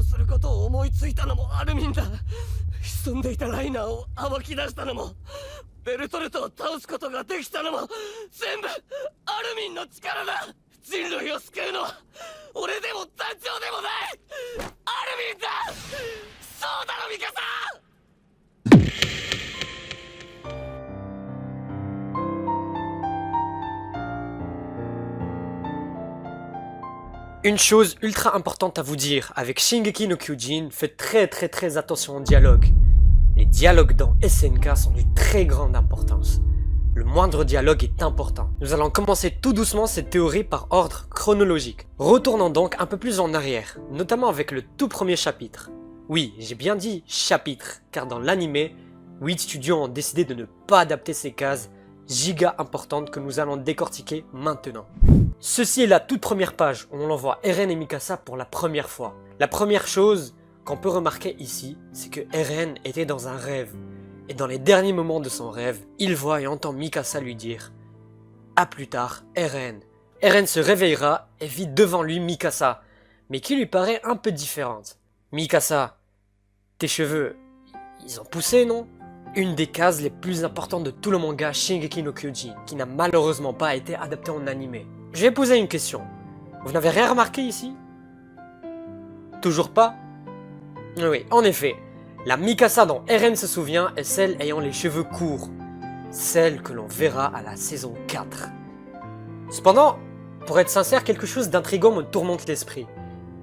することを思いついたのもアルミンだ。潜んでいたライナーを暴き出したのも、ベルトルトを倒すことができたのも、全部アルミンの力だ。人類を救うのは俺でも団長でもない、アルミンだ。そうだろミカサ。Une chose ultra importante à vous dire, avec Shingeki no Kyojin, faites très attention au dialogue. Les dialogues dans SNK sont d'une très grande importance. Le moindre dialogue est important. Nous allons commencer tout doucement cette théorie par ordre chronologique. Retournons donc un peu plus en arrière, notamment avec le tout premier chapitre. Oui, j'ai bien dit chapitre, car dans l'animé, Wit Studios ont décidé de ne pas adapter ces cases giga importantes que nous allons décortiquer maintenant. Ceci est la toute première page où on voit Eren et Mikasa pour la première fois. La première chose qu'on peut remarquer ici, c'est que Eren était dans un rêve. Et dans les derniers moments de son rêve, il voit et entend Mikasa lui dire « À plus tard, Eren ». Eren se réveillera et vit devant lui Mikasa, mais qui lui paraît un peu différente. « Mikasa, tes cheveux, ils ont poussé, non ?» Une des cases les plus importantes de tout le manga Shingeki no Kyojin, qui n'a malheureusement pas été adapté en animé. Je vais poser une question. Vous n'avez rien remarqué ici? Toujours pas? Oui, en effet. La Mikasa dont Eren se souvient est celle ayant les cheveux courts. Celle que l'on verra à la saison 4. Cependant, pour être sincère, quelque chose d'intriguant me tourmente l'esprit.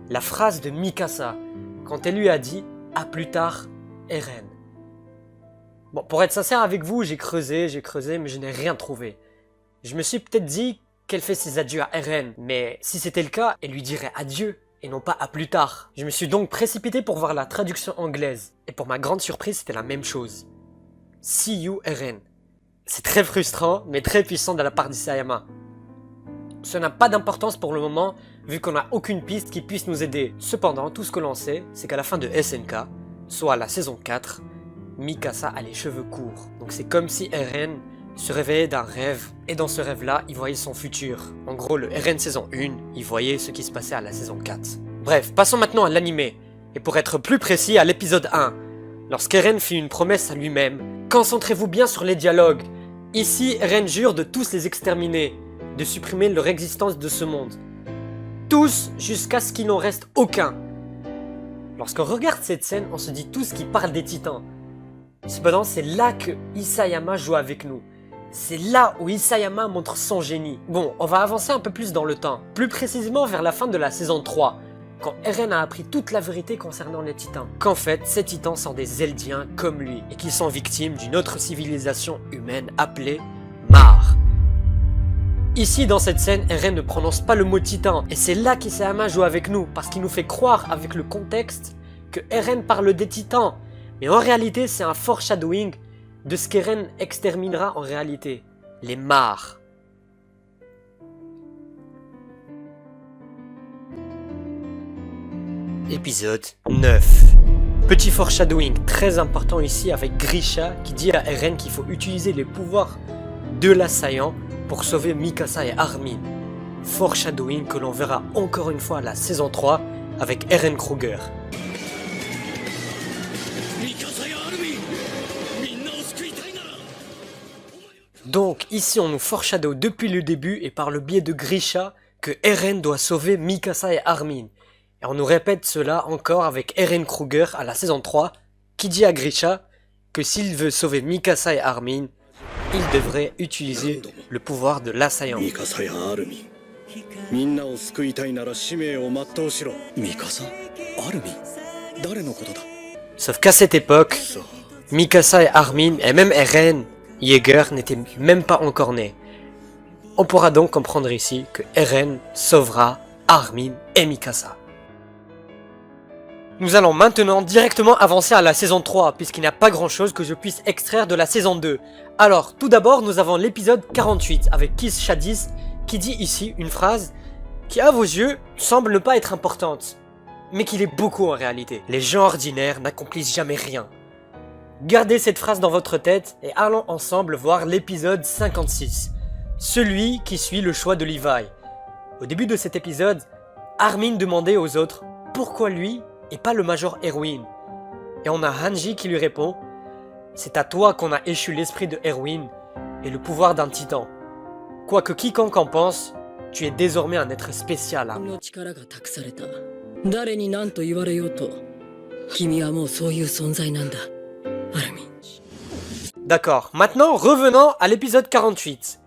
La phrase de Mikasa, quand elle lui a dit « À plus tard, Eren ». Bon, pour être sincère avec vous, j'ai creusé, mais je n'ai rien trouvé. Je me suis peut-être dit qu'elle fait ses adieux à Eren, mais si c'était le cas, elle lui dirait adieu, et non pas à plus tard. Je me suis donc précipité pour voir la traduction anglaise, et pour ma grande surprise, c'était la même chose. See you, Eren. C'est très frustrant, mais très puissant de la part d'Isayama. Ça n'a pas d'importance pour le moment, vu qu'on n'a aucune piste qui puisse nous aider. Cependant, tout ce que l'on sait, c'est qu'à la fin de SNK, soit la saison 4, Mikasa a les cheveux courts. Donc c'est comme si Eren se réveillait d'un rêve, et dans ce rêve-là, il voyait son futur. En gros, le Eren saison 1, il voyait ce qui se passait à la saison 4. Bref, passons maintenant à l'animé, et pour être plus précis, à l'épisode 1. Lorsqu'Eren fit une promesse à lui-même, concentrez-vous bien sur les dialogues. Ici, Eren jure de tous les exterminer, de supprimer leur existence de ce monde. Tous, jusqu'à ce qu'il n'en reste aucun. Lorsqu'on regarde cette scène, on se dit tous qu'il parle des titans. Cependant, c'est là que Isayama joue avec nous. C'est là où Isayama montre son génie. Bon, on va avancer un peu plus dans le temps. Plus précisément vers la fin de la saison 3, quand Eren a appris toute la vérité concernant les titans. Qu'en fait, ces titans sont des Eldiens comme lui, et qu'ils sont victimes d'une autre civilisation humaine appelée Mar. Ici, dans cette scène, Eren ne prononce pas le mot titan, et c'est là qu'Isayama joue avec nous, parce qu'il nous fait croire avec le contexte que Eren parle des titans. Mais en réalité, c'est un foreshadowing de ce qu'Eren exterminera en réalité, les Mar. Épisode 9. Petit foreshadowing très important ici avec Grisha qui dit à Eren qu'il faut utiliser les pouvoirs de l'assaillant pour sauver Mikasa et Armin. Foreshadowing que l'on verra encore une fois à la saison 3 avec Eren Kruger. Donc ici on nous foreshadow depuis le début et par le biais de Grisha que Eren doit sauver Mikasa et Armin. Et on nous répète cela encore avec Eren Kruger à la saison 3 qui dit à Grisha que s'il veut sauver Mikasa et Armin, il devrait utiliser le pouvoir de l'assaillant. Sauf qu'à cette époque, Mikasa et Armin et même Eren Yeager n'était même pas encore né. On pourra donc comprendre ici que Eren sauvera Armin et Mikasa. Nous allons maintenant directement avancer à la saison 3, puisqu'il n'y a pas grand chose que je puisse extraire de la saison 2. Alors, tout d'abord, nous avons l'épisode 48, avec Kiss Shadis, qui dit ici une phrase qui, à vos yeux, semble ne pas être importante, mais qui l'est beaucoup en réalité. Les gens ordinaires n'accomplissent jamais rien. Gardez cette phrase dans votre tête et allons ensemble voir l'épisode 56, celui qui suit le choix de Levi. Au début de cet épisode, Armin demandait aux autres pourquoi lui et pas le Major Erwin. Et on a Hanji qui lui répond « C'est à toi qu'on a échu l'esprit de Erwin et le pouvoir d'un titan. Quoi que quiconque en pense, tu es désormais un être spécial. Armin. の力が託された。誰に何と言われようと、君はもうそういう存在なんだ、アルミン。D'accord, maintenant revenons à l'épisode 48.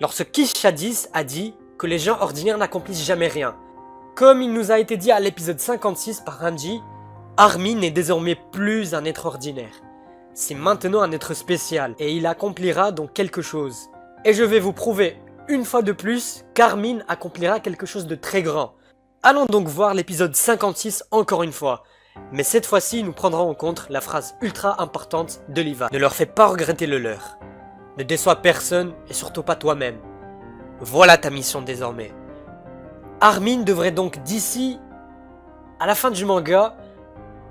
Lorsque Kish Shadis a dit que les gens ordinaires n'accomplissent jamais rien. Comme il nous a été dit à l'épisode 56 par Hanji, Armin n'est désormais plus un être ordinaire. C'est maintenant un être spécial et il accomplira donc quelque chose. Et je vais vous prouver une fois de plus qu'Armin accomplira quelque chose de très grand. Allons donc voir l'épisode 56 encore une fois. Mais cette fois-ci, nous prendrons en compte la phrase ultra importante de Levi. Ne leur fais pas regretter le leur. Ne déçois personne et surtout pas toi-même. Voilà ta mission désormais. Armin devrait donc d'ici à la fin du manga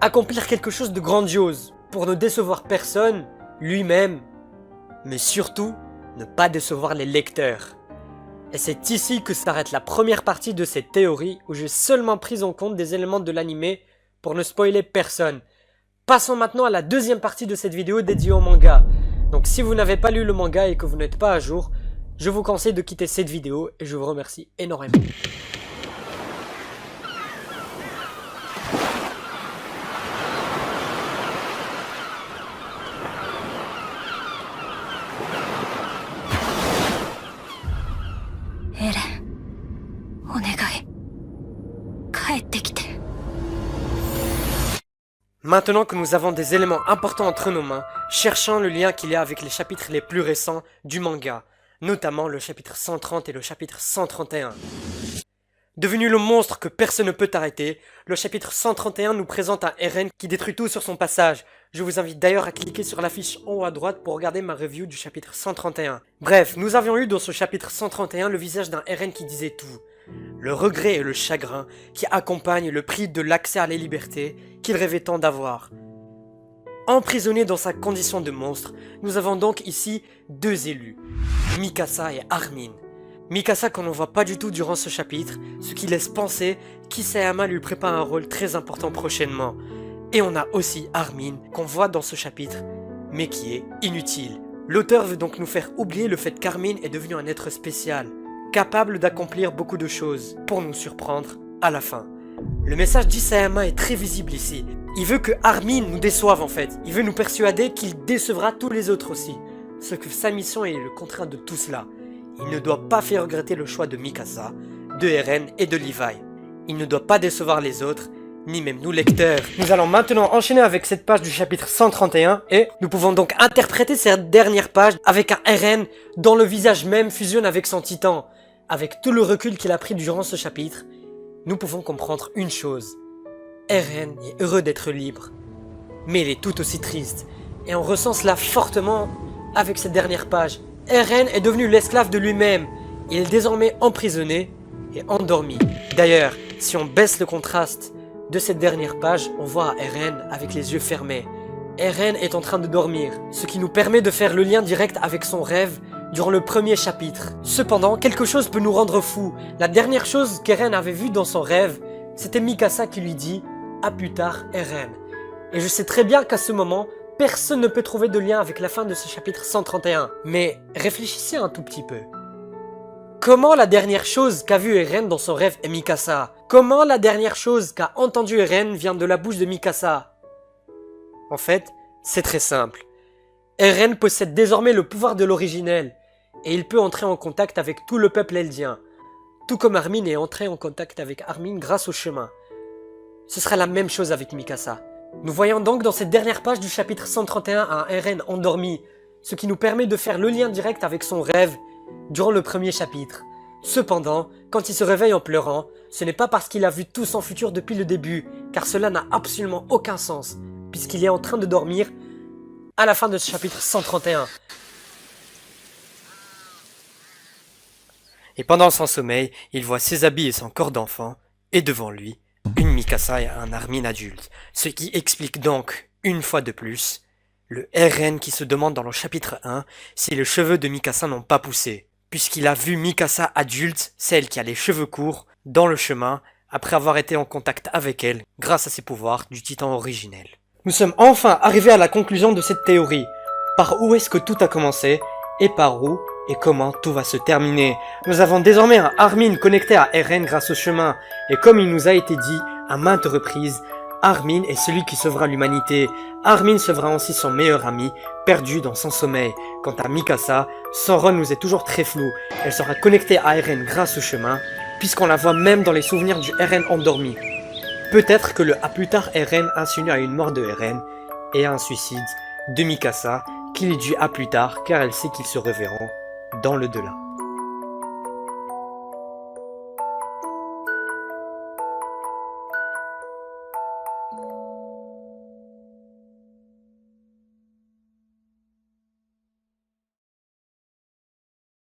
accomplir quelque chose de grandiose pour ne décevoir personne, lui-même, mais surtout ne pas décevoir les lecteurs. Et c'est ici que s'arrête la première partie de cette théorie où j'ai seulement pris en compte des éléments de l'anime pour ne spoiler personne. Passons maintenant à la deuxième partie de cette vidéo dédiée au manga. Donc si vous n'avez pas lu le manga et que vous n'êtes pas à jour, je vous conseille de quitter cette vidéo et je vous remercie énormément. Eren, お願い、帰ってきて。 Maintenant que nous avons des éléments importants entre nos mains, cherchons le lien qu'il y a avec les chapitres les plus récents du manga, notamment le chapitre 130 et le chapitre 131. Devenu le monstre que personne ne peut arrêter, le chapitre 131 nous présente un Eren qui détruit tout sur son passage. Je vous invite d'ailleurs à cliquer sur l'affiche en haut à droite pour regarder ma review du chapitre 131. Bref, nous avions eu dans ce chapitre 131 le visage d'un Eren qui disait tout. Le regret et le chagrin qui accompagnent le prix de l'accès à la liberté qu'il rêvait tant d'avoir. Emprisonné dans sa condition de monstre, nous avons donc ici deux élus, Mikasa et Armin. Mikasa qu'on ne voit pas du tout durant ce chapitre, ce qui laisse penser qu'Isayama lui prépare un rôle très important prochainement. Et on a aussi Armin qu'on voit dans ce chapitre, mais qui est inutile. L'auteur veut donc nous faire oublier le fait qu'Armin est devenu un être spécial, capable d'accomplir beaucoup de choses, pour nous surprendre à la fin. Le message d'Isayama est très visible ici. Il veut que Armin nous déçoive en fait. Il veut nous persuader qu'il décevra tous les autres aussi. Ce que sa mission est le contraire de tout cela. Il ne doit pas faire regretter le choix de Mikasa, de Eren et de Levi. Il ne doit pas décevoir les autres, ni même nous lecteurs. Nous allons maintenant enchaîner avec cette page du chapitre 131 et nous pouvons donc interpréter cette dernière page avec un Eren dont le visage même fusionne avec son titan. Avec tout le recul qu'il a pris durant ce chapitre, nous pouvons comprendre une chose. Eren est heureux d'être libre, mais il est tout aussi triste. Et on ressent cela fortement avec cette dernière page. Eren est devenu l'esclave de lui-même. Il est désormais emprisonné et endormi. D'ailleurs, si on baisse le contraste de cette dernière page, on voit Eren avec les yeux fermés. Eren est en train de dormir, ce qui nous permet de faire le lien direct avec son rêve durant le premier chapitre. Cependant, quelque chose peut nous rendre fous. La dernière chose qu'Eren avait vue dans son rêve, c'était Mikasa qui lui dit « À plus tard, Eren ». Et je sais très bien qu'à ce moment, personne ne peut trouver de lien avec la fin de ce chapitre 131. Mais réfléchissez un tout petit peu. Comment la dernière chose qu'a vue Eren dans son rêve est Mikasa? Comment la dernière chose qu'a entendu Eren vient de la bouche de Mikasa? En fait, c'est très simple. Eren possède désormais le pouvoir de l'originel, et il peut entrer en contact avec tout le peuple eldien, tout comme Armin est entré en contact avec Armin grâce au chemin. Ce sera la même chose avec Mikasa. Nous voyons donc dans cette dernière page du chapitre 131 un Eren endormi, ce qui nous permet de faire le lien direct avec son rêve durant le premier chapitre. Cependant, quand il se réveille en pleurant, ce n'est pas parce qu'il a vu tout son futur depuis le début, car cela n'a absolument aucun sens, puisqu'il est en train de dormir à la fin de ce chapitre 131. Et pendant son sommeil, il voit ses habits et son corps d'enfant, et devant lui, une Mikasa et un Armin adulte, ce qui explique donc, une fois de plus, le Eren qui se demande dans le chapitre 1 si les cheveux de Mikasa n'ont pas poussé, puisqu'il a vu Mikasa adulte, celle qui a les cheveux courts, dans le chemin, après avoir été en contact avec elle grâce à ses pouvoirs du titan originel. Nous sommes enfin arrivés à la conclusion de cette théorie. Par où est-ce que tout a commencé et par où et comment tout va se terminer. Nous avons désormais un Armin connecté à Eren grâce au chemin et comme il nous a été dit à maintes reprises, Armin est celui qui sauvera l'humanité. Armin sauvera aussi son meilleur ami, perdu dans son sommeil. Quant à Mikasa, son rôle nous est toujours très flou. Elle sera connectée à Eren grâce au chemin, puisqu'on la voit même dans les souvenirs du Eren endormi. Peut-être que le à plus tard Eren insinue à une mort de Eren et à un suicide de Mikasa, qu'il est dû à plus tard car elle sait qu'ils se reverront dans le delà.